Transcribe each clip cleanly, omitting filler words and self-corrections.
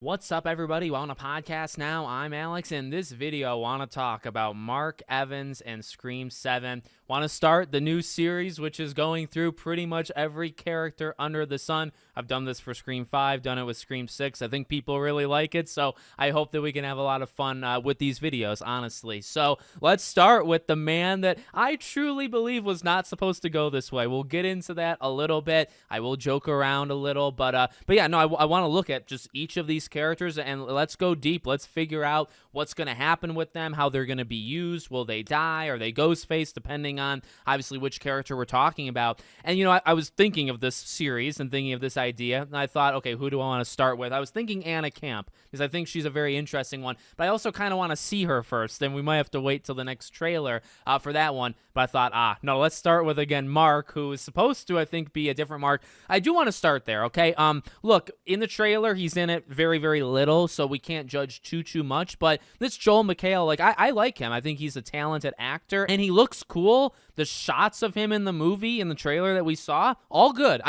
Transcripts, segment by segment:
What's up, everybody? Welcome to Podcast Now. I'm Alex. In this video, I want to talk about Mark Evans and Scream 7. Want to start the new series, which is going through pretty much every character under the sun. I've done this for Scream 5, done it with Scream 6. I think people really like it, so I hope that we can have a lot of fun with these videos, honestly. So let's start with the man that I truly believe was not supposed to go this way. We'll get into that a little bit. I will joke around a little, but yeah, no, I want to look at just each of these characters and let's go deep. Let's figure out what's going to happen with them, how they're going to be used. Will they die? Are they Ghostface? Depending on obviously which character we're talking about. And you know, I was thinking of this series and thinking of this idea, and I thought, okay, who do I want to start with? I was thinking Anna Camp because I think she's a very interesting one, but I also kind of want to see her first, and we might have to wait till the next trailer for that one. But I thought, no, let's start with, again, Mark, who is supposed to, I think, be a different Mark. I do want to start there, okay? Look, in the trailer, he's in it very, very little, so we can't judge too much, but this Joel McHale, like, I like him. I think he's a talented actor, and he looks cool. The shots of him in the movie, in the trailer that we saw, all good.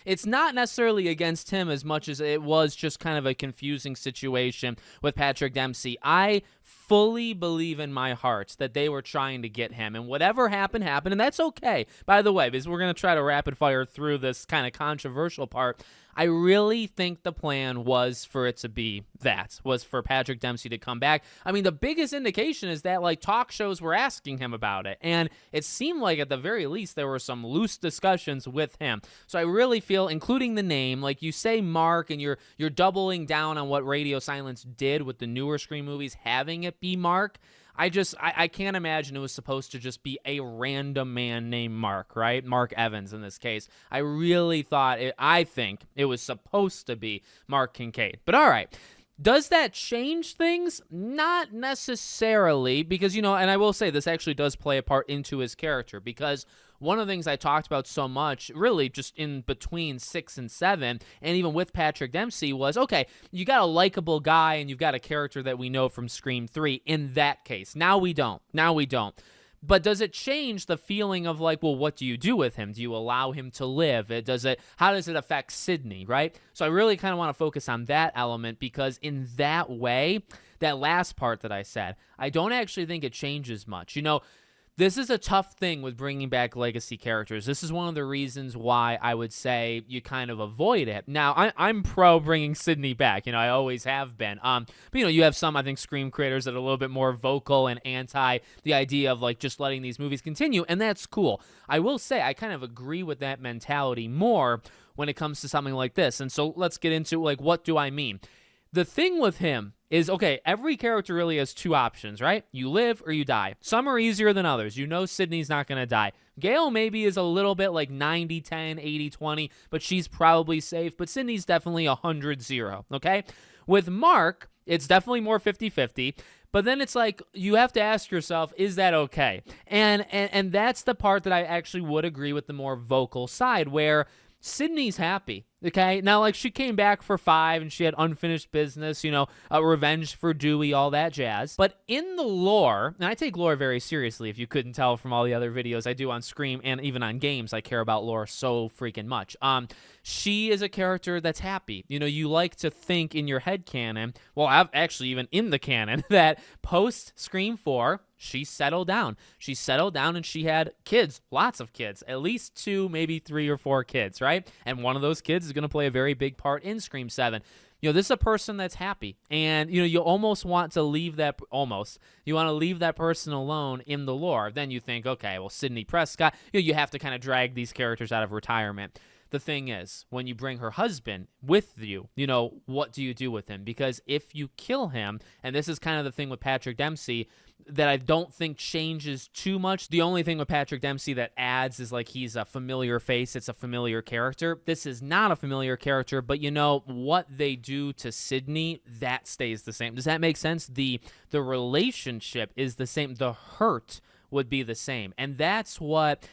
It's not necessarily against him as much as it was just kind of a confusing situation with Patrick Dempsey. I fully believe in my heart that they were trying to get him, and whatever happened, and that's okay. By the way, because we're going to try to rapid fire through this kind of controversial part, I really think the plan was for it to be was for Patrick Dempsey to come back. I mean, the biggest indication is that, like, talk shows were asking him about it, and it seemed like at the very least there were some loose discussions with him. So I really feel, including the name, like you say Mark, and you're doubling down on what Radio Silence did with the newer Scream movies, having it be Mark. I can't imagine it was supposed to just be a random man named Mark, right? Mark Evans in this case. I really I think it was supposed to be Mark Kincaid. But all right. Does that change things? Not necessarily, because, you know, and I will say this actually does play a part into his character, because one of the things I talked about so much, really just in between 6 and 7, and even with Patrick Dempsey, was, okay, you got a likable guy and you've got a character that we know from Scream 3 in that case. Now we don't. But does it change the feeling of, like, well, what do you do with him? Do you allow him to live? How does it affect Sidney, right? So I really kind of want to focus on that element, because in that way, that last part that I said, I don't actually think it changes much. You know, this is a tough thing with bringing back legacy characters. This is one of the reasons why I would say you kind of avoid it. Now, I'm pro bringing Sidney back. You know, I always have been. But, you know, you have some, I think, Scream creators that are a little bit more vocal and anti the idea of, like, just letting these movies continue, and that's cool. I will say I kind of agree with that mentality more when it comes to something like this. And so let's get into, like, what do I mean? The thing with him is, okay, every character really has two options, right? You live or you die. Some are easier than others. You know Sidney's not going to die. Gail maybe is a little bit like 90-10, 80-20, but she's probably safe. But Sidney's definitely 100-0, okay? With Mark, it's definitely more 50-50. But then it's like, you have to ask yourself, is that okay? And that's the part that I actually would agree with the more vocal side, where Sidney's happy, okay? Now, like, she came back for 5, and she had unfinished business, you know, revenge for Dewey, all that jazz. But in the lore, and I take lore very seriously, if you couldn't tell from all the other videos I do on Scream, and even on games, I care about lore so freaking much. She is a character that's happy. You know, you like to think in your head canon, well, I've actually even in the canon, that post Scream 4, she settled down. She settled down and she had kids, lots of kids, at least 2, maybe 3 or 4 kids, right? And one of those kids is going to play a very big part in Scream 7. You know, this is a person that's happy, and, you know, you almost want to leave that, you want to leave that person alone in the lore. Then you think, okay, well, Sidney Prescott, you know, you have to kind of drag these characters out of retirement. The thing is, when you bring her husband with you, you know, what do you do with him? Because if you kill him, and this is kind of the thing with Patrick Dempsey that I don't think changes too much. The only thing with Patrick Dempsey that adds is, like, he's a familiar face. It's a familiar character. This is not a familiar character, but, you know, what they do to Sidney, that stays the same. Does that make sense? The relationship is the same. The hurt would be the same. And that's what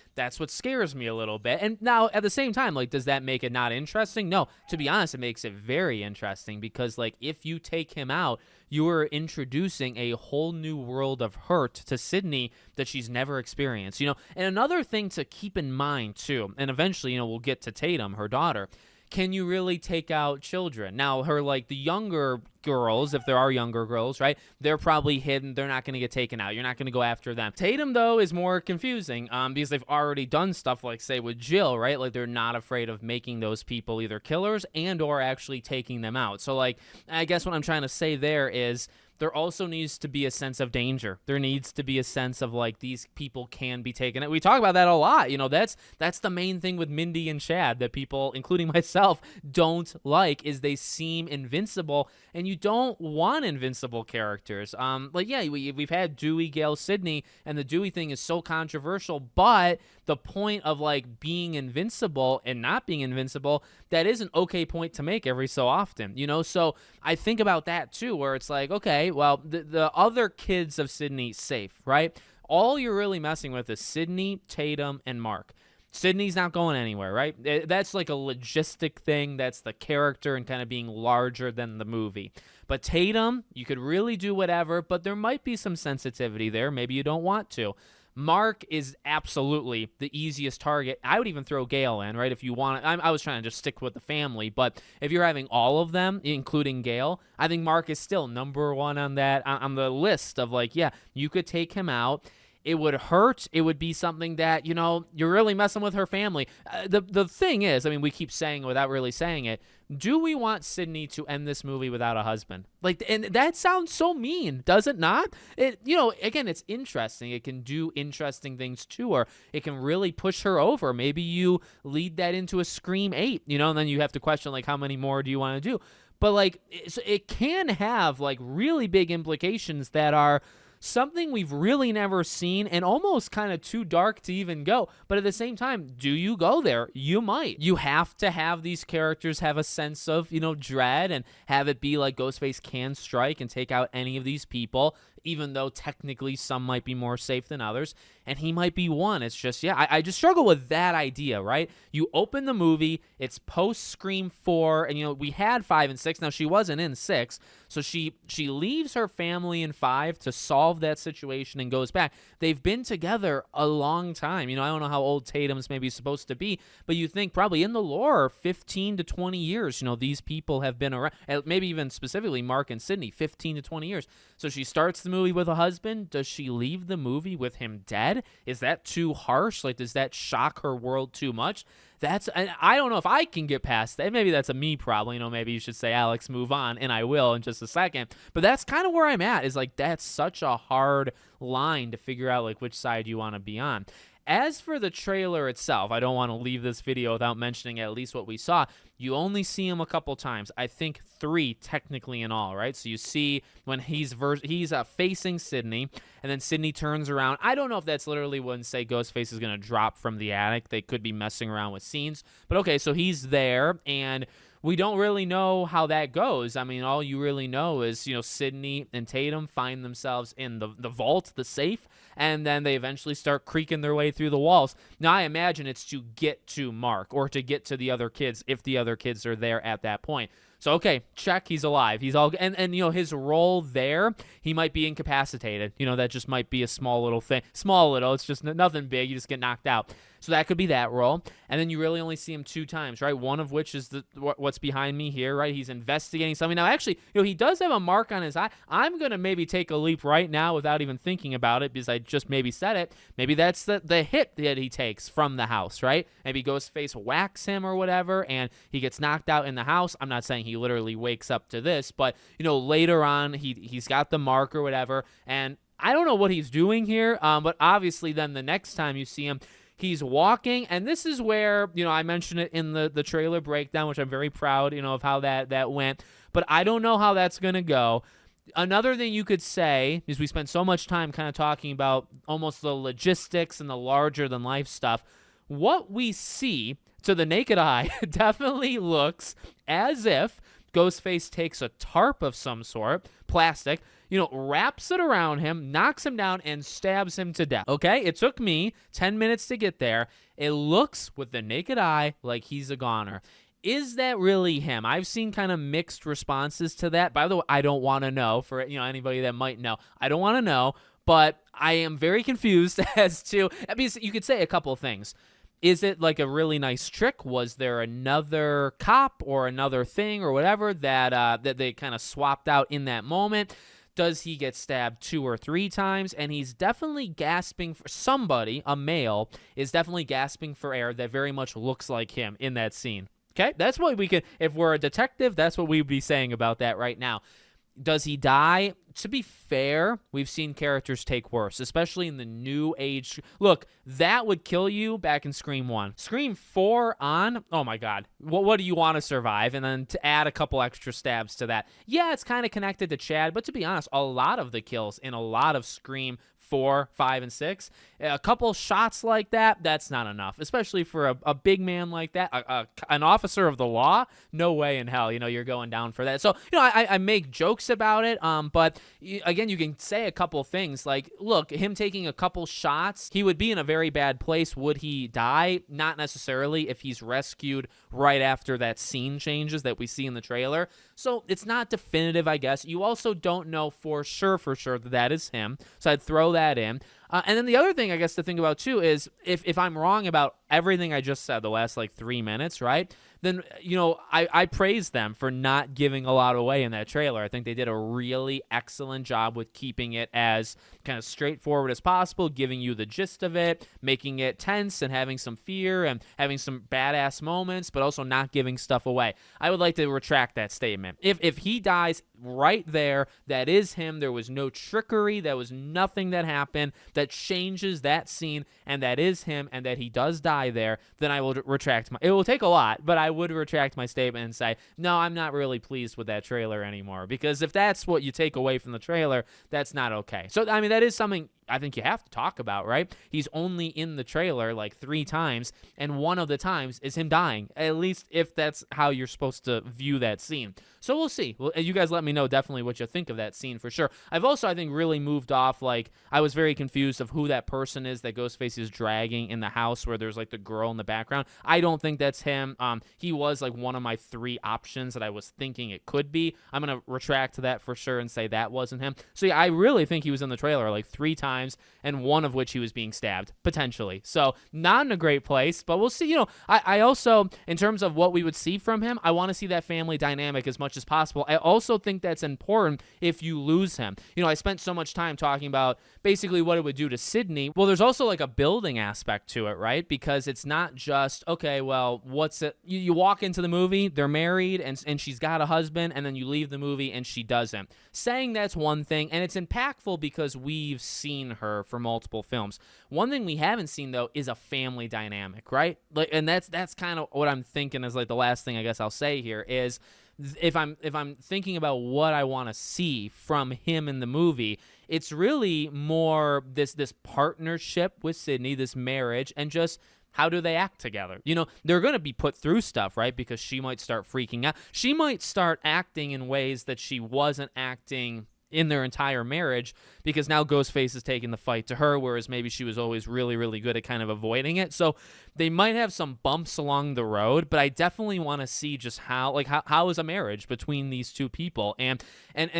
scares me a little bit. And now at the same time, like, does that make it not interesting? No, to be honest, it makes it very interesting, because, like, if you take him out, you are introducing a whole new world of hurt to Sidney that she's never experienced, you know. And another thing to keep in mind too, and eventually, you know, we'll get to Tatum, her daughter. can you really take out children? Now, her, like, the younger girls, if there are younger girls, right, they're probably hidden. They're not going to get taken out. You're not going to go after them. Tatum, though, is more confusing because they've already done stuff like, say, with Jill, right? Like, they're not afraid of making those people either killers and or actually taking them out. So, like, I guess what I'm trying to say there is there also needs to be a sense of danger. There needs to be a sense of, like, these people can be taken out. We talk about that a lot. You know, that's the main thing with Mindy and Chad that people, including myself, don't like, is they seem invincible, and you don't want invincible characters. Like, yeah, we've had Dewey, Gale, Sydney, and the Dewey thing is so controversial, but the point of, like, being invincible and not being invincible, that is an okay point to make every so often, you know? So I think about that too, where it's like, okay, well, the other kids of Sydney safe, right? All you're really messing with is Sydney, Tatum, and Mark. Sydney's not going anywhere, right? That's like a logistic thing. That's the character and kind of being larger than the movie. But Tatum, you could really do whatever, but there might be some sensitivity there. Maybe you don't want to. Mark is absolutely the easiest target. I would even throw Gale in, right? If you want, I was trying to just stick with the family, but if you're having all of them, including Gale, I think Mark is still number one on that, on the list of, like, yeah, you could take him out. It would hurt. It would be something that, you know, you're really messing with her family. The thing is, I mean, we keep saying it without really saying it. Do we want Sydney to end this movie without a husband? Like, and that sounds so mean, does it not? It, you know, again, it's interesting. It can do interesting things to her. It can really push her over. Maybe you lead that into a Scream 8, you know, and then you have to question, like, how many more do you want to do? But, like, it can have, like, really big implications that are something we've really never seen and almost kind of too dark to even go. But at the same time, do you go there? You might. You have to have these characters have a sense of, you know, dread and have it be like Ghostface can strike and take out any of these people, even though technically some might be more safe than others, and he might be one. It's just, yeah, I just struggle with that idea, right? You open the movie, it's post-Scream 4, and, you know, we had 5 and 6. Now, she wasn't in 6, so she leaves her family in 5 to solve that situation and goes back. They've been together a long time. You know, I don't know how old Tatum's maybe supposed to be, but you think probably in the lore, 15 to 20 years, you know, these people have been around, maybe even specifically Mark and Sydney, 15 to 20 years. So she starts the movie with a husband. Does she leave the movie with him dead? Is that too harsh? Like, does that shock her world too much? I don't know if I can get past that. Maybe that's a me problem. You know, maybe you should say, Alex, move on, and I will in just a second. But that's kind of where I'm at, is like, that's such a hard line to figure out, like, which side you want to be on. As for the trailer itself, I don't want to leave this video without mentioning at least what we saw. You only see him a couple times. I think 3 technically in all, right? So you see when he's facing Sydney, and then Sydney turns around. I don't know if that's literally when, say, Ghostface is going to drop from the attic. They could be messing around with scenes. But okay, so he's there, and we don't really know how that goes. I mean, all you really know is, you know, Sydney and Tatum find themselves in the vault, the safe, and then they eventually start creaking their way through the walls. Now, I imagine it's to get to Mark or to get to the other kids if the other kids are there at that point. So, okay, check, he's alive. He's all, and you know, his role there, he might be incapacitated. You know, that just might be a small little thing. Small little, it's just nothing big. You just get knocked out. So that could be that role. And then you really only see him 2 times, right? One of which is what's behind me here, right? He's investigating something. Now, actually, you know, he does have a mark on his eye. I'm going to maybe take a leap right now without even thinking about it because I just maybe said it. Maybe that's the hit that he takes from the house, right? Maybe Ghostface whacks him or whatever, and he gets knocked out in the house. I'm not saying he literally wakes up to this, but, you know, later on, he's got the mark or whatever, and I don't know what he's doing here, but obviously then the next time you see him, he's walking, and this is where, you know, I mentioned it in the trailer breakdown, which I'm very proud, you know, of how that went, but I don't know how that's going to go. Another thing you could say is we spent so much time kind of talking about almost the logistics and the larger-than-life stuff. What we see to the naked eye definitely looks as if Ghostface takes a tarp of some sort, plastic, you know, wraps it around him, knocks him down, and stabs him to death. Okay? It took me 10 minutes to get there. It looks, with the naked eye, like he's a goner. Is that really him? I've seen kind of mixed responses to that. By the way, I don't want to know, for, you know, anybody that might know. I don't want to know, but I am very confused as to, I mean, you could say a couple of things. Is it like a really nice trick? Was there another cop or another thing or whatever that they kind of swapped out in that moment? Does he get stabbed 2 or 3 times? And he's definitely gasping for somebody, a male, is definitely gasping for air that very much looks like him in that scene. Okay, that's what we could, if we're a detective, that's what we'd be saying about that right now. Does he die? To be fair, we've seen characters take worse, especially in the new age. Look, that would kill you back in Scream 1. Scream 4 on, oh my God, what do you want to survive? And then to add a couple extra stabs to that. Yeah, it's kind of connected to Chad, but to be honest, a lot of the kills in a lot of Scream 4, 5, and 6, a couple shots like that, that's not enough, especially for a big man like that, an officer of the law. No way in hell, you're going down for that. So, I make jokes about it, but again, you can say a couple things like, look, him taking a couple shots, he would be in a very bad place. Would he die? Not necessarily if he's rescued right after that scene changes that we see in the trailer. So it's not definitive, I guess. You also don't know for sure that that is him. So I'd throw that in. And then the other thing I guess to think about too is if I'm wrong about everything I just said the last 3 minutes, right? Then, I praise them for not giving a lot away in that trailer. I think they did a really excellent job with keeping it as kind of straightforward as possible, giving you the gist of it, making it tense and having some fear and having some badass moments, but also not giving stuff away. I would like to retract that statement. If he dies right there, that is him. There was no trickery. There was nothing that happened that changes that scene, and that is him, and that he does die there, then I will retract it will take a lot, but I would retract my statement and say, no, I'm not really pleased with that trailer anymore, because if that's what you take away from the trailer, that's not okay. So, I mean, that is something I think you have to talk about, right? He's only in the trailer 3 times, and one of the times is him dying, at least if that's how you're supposed to view that scene. So we'll see. Well, you guys let me know definitely what you think of that scene for sure. I've also, I think, really moved off, I was very confused of who that person is that Ghostface is dragging in the house where there's the girl in the background. I don't think that's him. He was one of my 3 options that I was thinking it could be. I'm going to retract to that for sure and say that wasn't him. So yeah, I really think he was in the trailer 3 times, and one of which he was being stabbed, potentially. So not in a great place, but we'll see. I also, in terms of what we would see from him, I want to see that family dynamic as much as possible. I also think that's important if you lose him. I spent so much time talking about basically what it would do to Sydney. Well, there's also a building aspect to it, right? Because it's not just, okay, well, what's it? You walk into the movie, they're married, and she's got a husband, and then you leave the movie and she doesn't. Saying that's one thing, and it's impactful because we've seen her for multiple films. One thing we haven't seen though is a family dynamic, right? And that's kind of what I'm thinking is the last thing I guess I'll say here is if I'm thinking about what I want to see from him in the movie, it's really more this partnership with Sydney, this marriage, and just how do they act together? They're going to be put through stuff, right? Because she might start freaking out. She might start acting in ways that she wasn't acting in their entire marriage, because now Ghostface is taking the fight to her, whereas maybe she was always really, really good at kind of avoiding it. So they might have some bumps along the road, but I definitely want to see just how is a marriage between these two people, and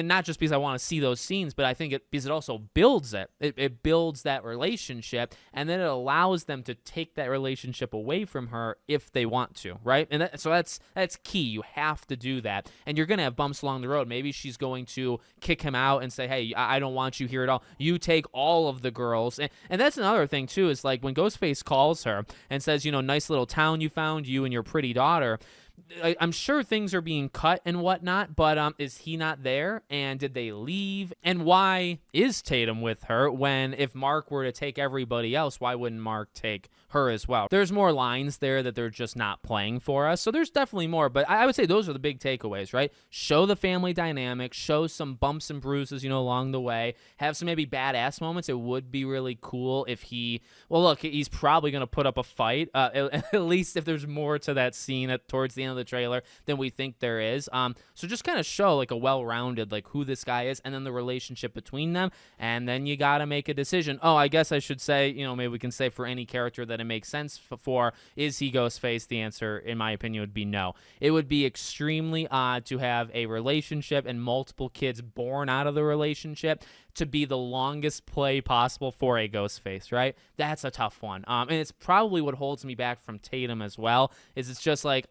not just because I want to see those scenes, but I think because it also builds it. It builds that relationship, and then it allows them to take that relationship away from her if they want to, right? And so that's key. You have to do that, and you're gonna have bumps along the road. Maybe she's going to kick him out and say, hey, I don't want you here at all. You take all of the girls. And that's another thing too, is when Ghostface calls her and says, nice little town you found, you and your pretty daughter. I'm sure things are being cut and whatnot, but is he not there? And did they leave? And why is Tatum with her when if Mark were to take everybody else, why wouldn't Mark take her as well? There's more lines there that they're just not playing for us. So there's definitely more, but I would say those are the big takeaways, right? Show the family dynamic, show some bumps and bruises, along the way, have some maybe badass moments. It would be really cool if he's probably going to put up a fight, at least if there's more to that scene towards the end of the trailer than we think there is. So just kind of show like a well-rounded, like who this guy is and then the relationship between them. And then you got to make a decision. Oh, I guess I should say, maybe we can say for any character that it makes sense for, is he Ghostface? The answer, in my opinion, would be no. It would be extremely odd to have a relationship and multiple kids born out of the relationship to be the longest play possible for a Ghostface, right? That's a tough one. And it's probably what holds me back from Tatum as well, is it's just like,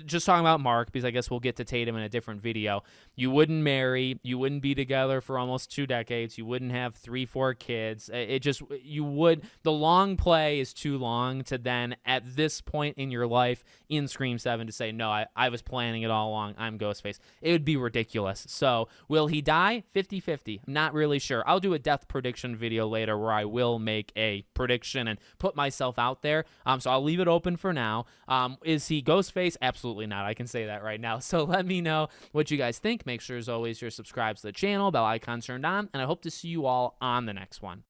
just talking about Mark, because I guess we'll get to Tatum in a different video. You wouldn't marry, you wouldn't be together for almost 2 decades, you wouldn't have 3-4 kids. The long play is too long to then, at this point in your life, in Scream 7, to say, no, I was planning it all along, I'm Ghostface. It would be ridiculous. So, will he die? 50-50. I'm not really sure. I'll do a death prediction video later where I will make a prediction and put myself out there. So I'll leave it open for now. Is he Ghostface? Absolutely not. I can say that right now. So let me know what you guys think. Make sure, as always, you're subscribed to the channel, bell icon turned on, and I hope to see you all on the next one.